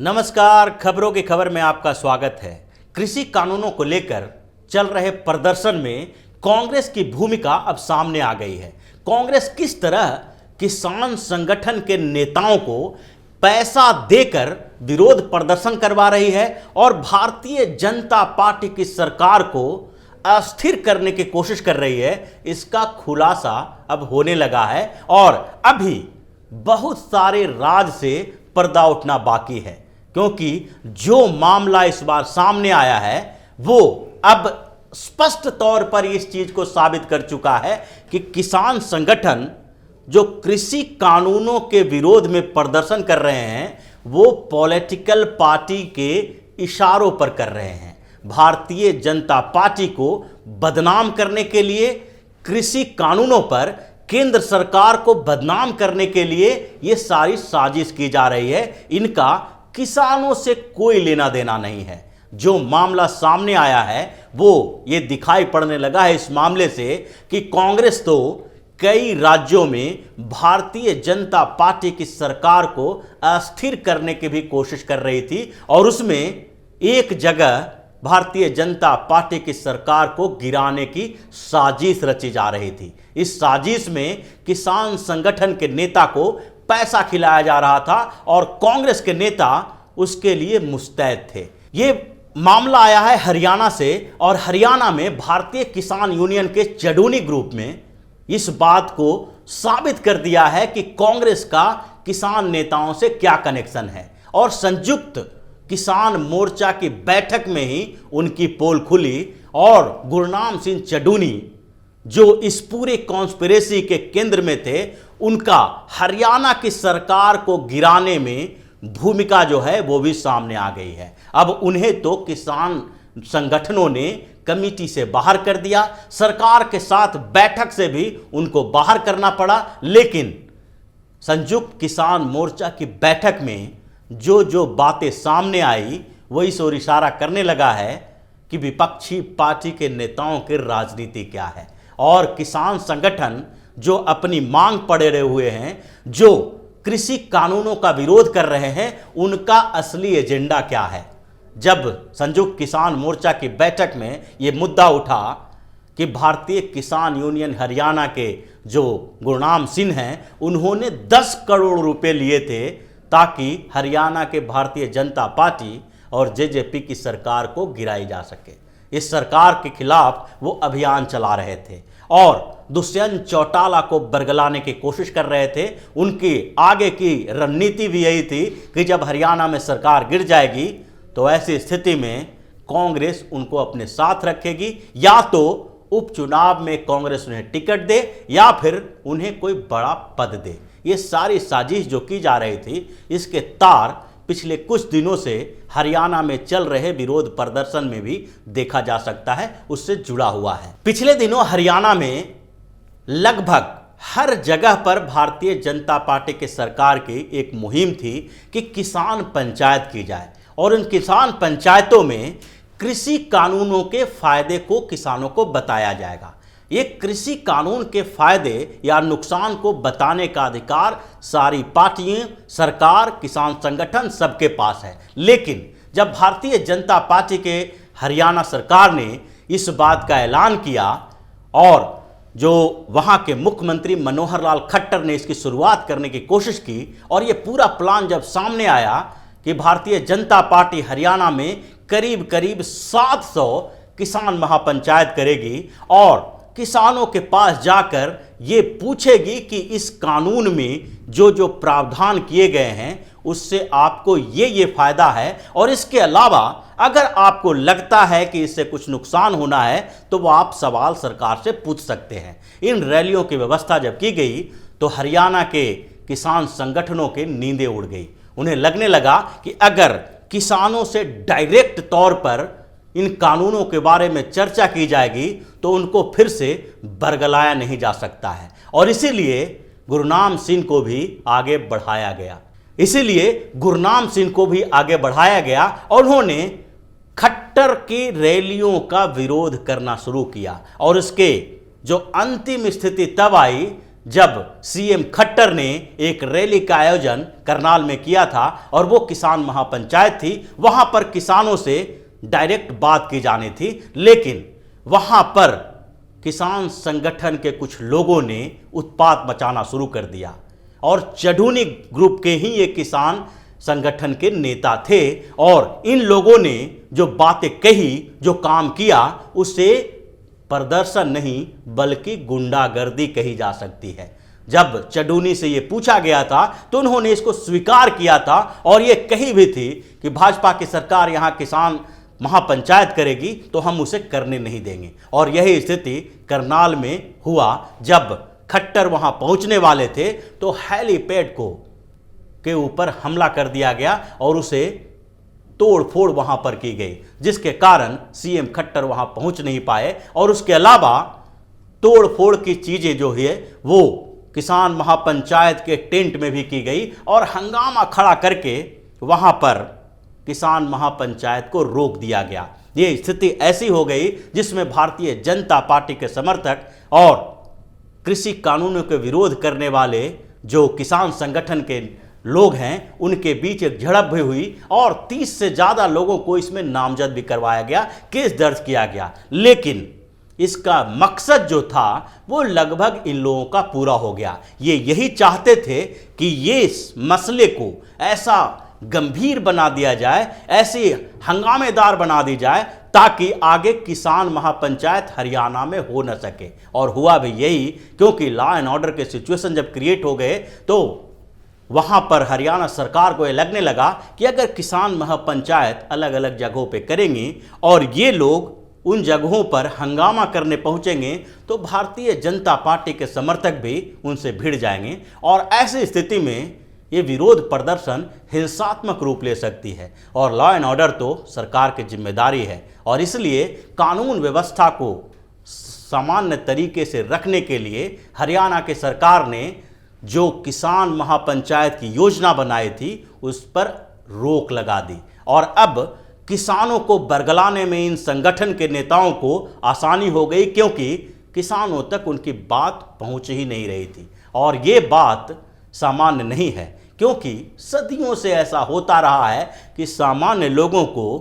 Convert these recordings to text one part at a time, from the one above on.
नमस्कार, खबरों की खबर में आपका स्वागत है। कृषि कानूनों को लेकर चल रहे प्रदर्शन में कांग्रेस की भूमिका अब सामने आ गई है। कांग्रेस किस तरह किसान संगठन के नेताओं को पैसा देकर विरोध प्रदर्शन करवा रही है और भारतीय जनता पार्टी की सरकार को अस्थिर करने की कोशिश कर रही है, इसका खुलासा अब होने लगा है और अभी बहुत सारे राज से पर्दा उठना बाकी है, क्योंकि जो मामला इस बार सामने आया है वो अब स्पष्ट तौर पर इस चीज को साबित कर चुका है कि किसान संगठन जो कृषि कानूनों के विरोध में प्रदर्शन कर रहे हैं वो पॉलिटिकल पार्टी के इशारों पर कर रहे हैं। भारतीय जनता पार्टी को बदनाम करने के लिए, कृषि कानूनों पर केंद्र सरकार को बदनाम करने के लिए ये सारी साजिश की जा रही है। इनका किसानों से कोई लेना देना नहीं है। जो मामला सामने आया है वो ये दिखाई पड़ने लगा है इस मामले से कि कांग्रेस तो कई राज्यों में भारतीय जनता पार्टी की सरकार को अस्थिर करने की भी कोशिश कर रही थी और उसमें एक जगह भारतीय जनता पार्टी की सरकार को गिराने की साजिश रची जा रही थी। इस साजिश में किसान संगठन के नेता को पैसा खिलाया जा रहा था और कांग्रेस के नेता उसके लिए मुस्तैद थे। ये मामला आया है हरियाणा से और हरियाणा में भारतीय किसान यूनियन के चडूनी ग्रुप में इस बात को साबित कर दिया है कि कांग्रेस का किसान नेताओं से क्या कनेक्शन है और संयुक्त किसान मोर्चा की बैठक में ही उनकी पोल खुली और गुरनाम सिंह चडूनी जो इस पूरे कॉन्स्पिरेसी के केंद्र में थे, उनका हरियाणा की सरकार को गिराने में भूमिका जो है वो भी सामने आ गई है। अब उन्हें तो किसान संगठनों ने कमेटी से बाहर कर दिया, सरकार के साथ बैठक से भी उनको बाहर करना पड़ा, लेकिन संयुक्त किसान मोर्चा की बैठक में जो बातें सामने आई वो इस ओर इशारा करने लगा है कि विपक्षी पार्टी के नेताओं की राजनीति क्या है और किसान संगठन जो अपनी मांग पड़े हुए हैं, जो कृषि कानूनों का विरोध कर रहे हैं, उनका असली एजेंडा क्या है। जब संयुक्त किसान मोर्चा की बैठक में ये मुद्दा उठा कि भारतीय किसान यूनियन हरियाणा के जो गुरनाम सिंह हैं, उन्होंने 10 करोड़ रुपए लिए थे ताकि हरियाणा के भारतीय जनता पार्टी और जेजेपी की सरकार को गिराई जा सके। इस सरकार के खिलाफ वो अभियान चला रहे थे और दुष्यंत चौटाला को बरगलाने की कोशिश कर रहे थे। उनकी आगे की रणनीति भी यही थी कि जब हरियाणा में सरकार गिर जाएगी तो ऐसी स्थिति में कांग्रेस उनको अपने साथ रखेगी, या तो उपचुनाव में कांग्रेस उन्हें टिकट दे या फिर उन्हें कोई बड़ा पद दे। ये सारी साजिश जो की जा रही थी, इसके तार पिछले कुछ दिनों से हरियाणा में चल रहे विरोध प्रदर्शन में भी देखा जा सकता है, उससे जुड़ा हुआ है। पिछले दिनों हरियाणा में लगभग हर जगह पर भारतीय जनता पार्टी की सरकार की एक मुहिम थी कि किसान पंचायत की जाए और उन किसान पंचायतों में कृषि कानूनों के फायदे को किसानों को बताया जाएगा। ये कृषि कानून के फायदे या नुकसान को बताने का अधिकार सारी पार्टियां, सरकार, किसान संगठन सबके पास है। लेकिन जब भारतीय जनता पार्टी के हरियाणा सरकार ने इस बात का ऐलान किया और जो वहां के मुख्यमंत्री मनोहर लाल खट्टर ने इसकी शुरुआत करने की कोशिश की और ये पूरा प्लान जब सामने आया कि भारतीय जनता पार्टी हरियाणा में करीब करीब 700 किसान महापंचायत करेगी और किसानों के पास जाकर ये पूछेगी कि इस कानून में जो प्रावधान किए गए हैं उससे आपको ये फायदा है और इसके अलावा अगर आपको लगता है कि इससे कुछ नुकसान होना है तो वो आप सवाल सरकार से पूछ सकते हैं। इन रैलियों की व्यवस्था जब की गई तो हरियाणा के किसान संगठनों के नींदें उड़ गई। उन्हें लगने लगा कि अगर किसानों से डायरेक्ट तौर पर इन कानूनों के बारे में चर्चा की जाएगी तो उनको फिर से बरगलाया नहीं जा सकता है और इसीलिए गुरनाम सिंह को भी आगे बढ़ाया गया और उन्होंने खट्टर की रैलियों का विरोध करना शुरू किया और इसके जो अंतिम स्थिति तब आई जब सीएम खट्टर ने एक रैली का आयोजन करनाल में किया था और वो किसान महापंचायत थी, वहां पर किसानों से डायरेक्ट बात की जानी थी, लेकिन वहां पर किसान संगठन के कुछ लोगों ने उत्पात मचाना शुरू कर दिया और चढ़ूनी ग्रुप के ही ये किसान संगठन के नेता थे और इन लोगों ने जो बातें कही, जो काम किया, उसे प्रदर्शन नहीं बल्कि गुंडागर्दी कही जा सकती है। जब चढ़ूनी से ये पूछा गया था तो उन्होंने इसको स्वीकार किया था और ये कही भी थी कि भाजपा की सरकार यहाँ किसान महापंचायत करेगी तो हम उसे करने नहीं देंगे। और यही स्थिति करनाल में हुआ। जब खट्टर वहां पहुंचने वाले थे तो हेलीपैड के ऊपर हमला कर दिया गया और उसे तोड़फोड़ वहां पर की गई, जिसके कारण सीएम खट्टर वहां पहुंच नहीं पाए। और उसके अलावा तोड़फोड़ की चीजें जो है वो किसान महापंचायत के टेंट में भी की गई और हंगामा खड़ा करके वहां पर किसान महापंचायत को रोक दिया गया। ये स्थिति ऐसी हो गई जिसमें भारतीय जनता पार्टी के समर्थक और कृषि कानूनों के विरोध करने वाले जो किसान संगठन के लोग हैं उनके बीच एक झड़प भी हुई और 30 से ज़्यादा लोगों को इसमें नामजद भी करवाया गया, केस दर्ज किया गया। लेकिन इसका मकसद जो था वो लगभग इन लोगों का पूरा हो गया। ये यही चाहते थे कि ये इस मसले को ऐसा गंभीर बना दिया जाए, ऐसे हंगामेदार बना दी जाए ताकि आगे किसान महापंचायत हरियाणा में हो न सके। और हुआ भी यही, क्योंकि लॉ एंड ऑर्डर के सिचुएशन जब क्रिएट हो गए तो वहाँ पर हरियाणा सरकार को ये लगने लगा कि अगर किसान महापंचायत अलग अलग जगहों पे करेंगी और ये लोग उन जगहों पर हंगामा करने पहुँचेंगे तो भारतीय जनता पार्टी के समर्थक भी उनसे भिड़ जाएंगे और ऐसी स्थिति में ये विरोध प्रदर्शन हिंसात्मक रूप ले सकती है। और लॉ एंड ऑर्डर तो सरकार की जिम्मेदारी है और इसलिए कानून व्यवस्था को सामान्य तरीके से रखने के लिए हरियाणा की सरकार ने जो किसान महापंचायत की योजना बनाई थी उस पर रोक लगा दी। और अब किसानों को बरगलाने में इन संगठन के नेताओं को आसानी हो गई, क्योंकि किसानों तक उनकी बात पहुंच ही नहीं रही थी। और ये बात सामान्य नहीं है, क्योंकि सदियों से ऐसा होता रहा है कि सामान्य लोगों को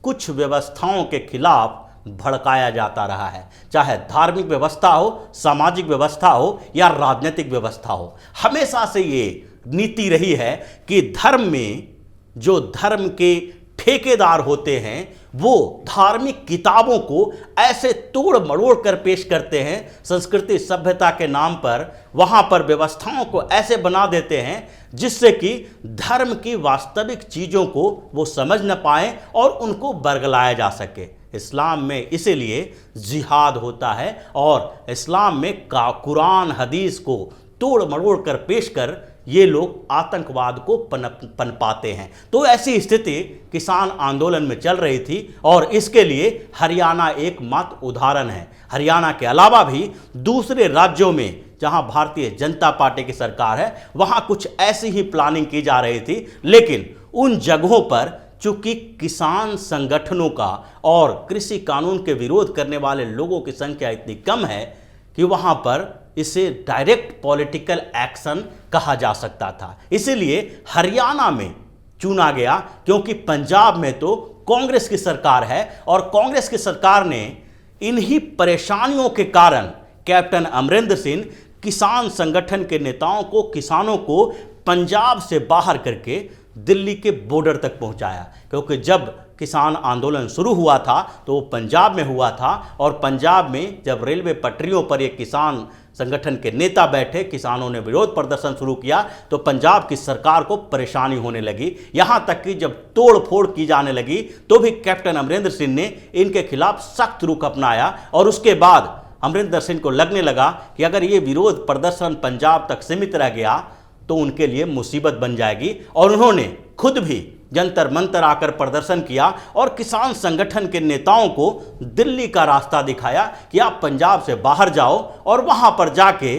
कुछ व्यवस्थाओं के खिलाफ भड़काया जाता रहा है, चाहे धार्मिक व्यवस्था हो, सामाजिक व्यवस्था हो या राजनीतिक व्यवस्था हो। हमेशा से ये नीति रही है कि धर्म में जो धर्म के ठेकेदार होते हैं वो धार्मिक किताबों को ऐसे तोड़ मरोड़ कर पेश करते हैं, संस्कृति सभ्यता के नाम पर वहाँ पर व्यवस्थाओं को ऐसे बना देते हैं जिससे कि धर्म की वास्तविक चीज़ों को वो समझ न पाएँ और उनको बरगलाया जा सके। इस्लाम में इसीलिए जिहाद होता है और इस्लाम में कुरान हदीस को तोड़ मरोड़ कर पेश कर ये लोग आतंकवाद को पनपाते हैं। तो ऐसी स्थिति किसान आंदोलन में चल रही थी और इसके लिए हरियाणा एकमात्र उदाहरण है। हरियाणा के अलावा भी दूसरे राज्यों में जहां भारतीय जनता पार्टी की सरकार है वहां कुछ ऐसी ही प्लानिंग की जा रही थी, लेकिन उन जगहों पर चूंकि किसान संगठनों का और कृषि कानून के विरोध करने वाले लोगों की संख्या इतनी कम है कि वहां पर इसे डायरेक्ट पॉलिटिकल एक्शन कहा जा सकता था। इसीलिए हरियाणा में चुना गया, क्योंकि पंजाब में तो कांग्रेस की सरकार है और कांग्रेस की सरकार ने इन्हीं परेशानियों के कारण कैप्टन अमरिंदर सिंह किसान संगठन के नेताओं को, किसानों को पंजाब से बाहर करके दिल्ली के बॉर्डर तक पहुंचाया। क्योंकि जब किसान आंदोलन शुरू हुआ था तो वो पंजाब में हुआ था और पंजाब में जब रेलवे पटरियों पर एक किसान संगठन के नेता बैठे, किसानों ने विरोध प्रदर्शन शुरू किया तो पंजाब की सरकार को परेशानी होने लगी। यहां तक कि जब तोड़ फोड़ की जाने लगी तो भी कैप्टन अमरिंदर सिंह ने इनके खिलाफ सख्त रुख अपनाया और उसके बाद अमरिंदर सिंह को लगने लगा कि अगर ये विरोध प्रदर्शन पंजाब तक सीमित रह गया तो उनके लिए मुसीबत बन जाएगी। और उन्होंने खुद भी जंतर मंतर आकर प्रदर्शन किया और किसान संगठन के नेताओं को दिल्ली का रास्ता दिखाया कि आप पंजाब से बाहर जाओ और वहां पर जाके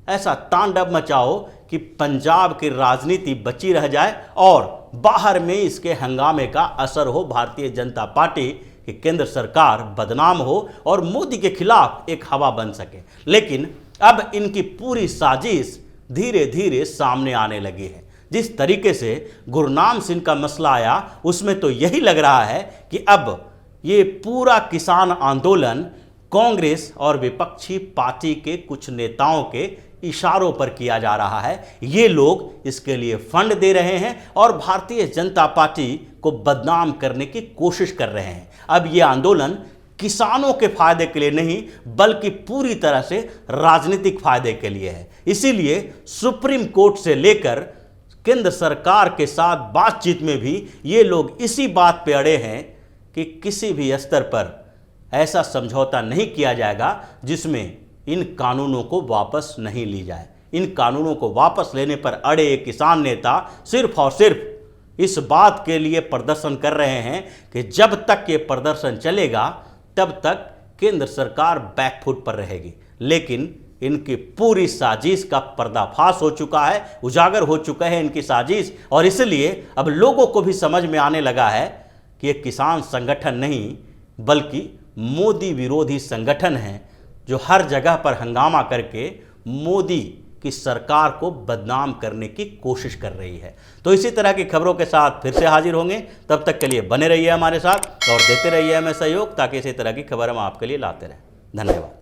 ऐसा तांडव मचाओ कि पंजाब की राजनीति बची रह जाए और बाहर में इसके हंगामे का असर हो, भारतीय जनता पार्टी की केंद्र सरकार बदनाम हो और मोदी के खिलाफ एक हवा बन सके। लेकिन अब इनकी पूरी साजिश धीरे धीरे सामने आने लगी है। जिस तरीके से गुरनाम सिंह का मसला आया, उसमें तो यही लग रहा है कि अब ये पूरा किसान आंदोलन कांग्रेस और विपक्षी पार्टी के कुछ नेताओं के इशारों पर किया जा रहा है। ये लोग इसके लिए फंड दे रहे हैं और भारतीय जनता पार्टी को बदनाम करने की कोशिश कर रहे हैं। अब ये आंदोलन किसानों के फायदे के लिए नहीं, बल्कि पूरी तरह से राजनीतिक फायदे के लिए है। इसीलिए सुप्रीम कोर्ट से लेकर केंद्र सरकार के साथ बातचीत में भी ये लोग इसी बात पे अड़े हैं कि किसी भी स्तर पर ऐसा समझौता नहीं किया जाएगा जिसमें इन कानूनों को वापस नहीं ली जाए। इन कानूनों को वापस लेने पर अड़े ये किसान नेता सिर्फ और सिर्फ इस बात के लिए प्रदर्शन कर रहे हैं कि जब तक ये प्रदर्शन चलेगा तब तक केंद्र सरकार बैकफुट पर रहेगी। लेकिन इनकी पूरी साजिश का पर्दाफाश हो चुका है, उजागर हो चुका है इनकी साजिश, और इसलिए अब लोगों को भी समझ में आने लगा है कि ये किसान संगठन नहीं बल्कि मोदी विरोधी संगठन है, जो हर जगह पर हंगामा करके मोदी की सरकार को बदनाम करने की कोशिश कर रही है। तो इसी तरह की खबरों के साथ फिर से हाजिर होंगे। तब तक के लिए बने रहिए हमारे साथ और देते रहिए हमें सहयोग, ताकि इसी तरह की खबर हम आपके लिए लाते रहें। धन्यवाद।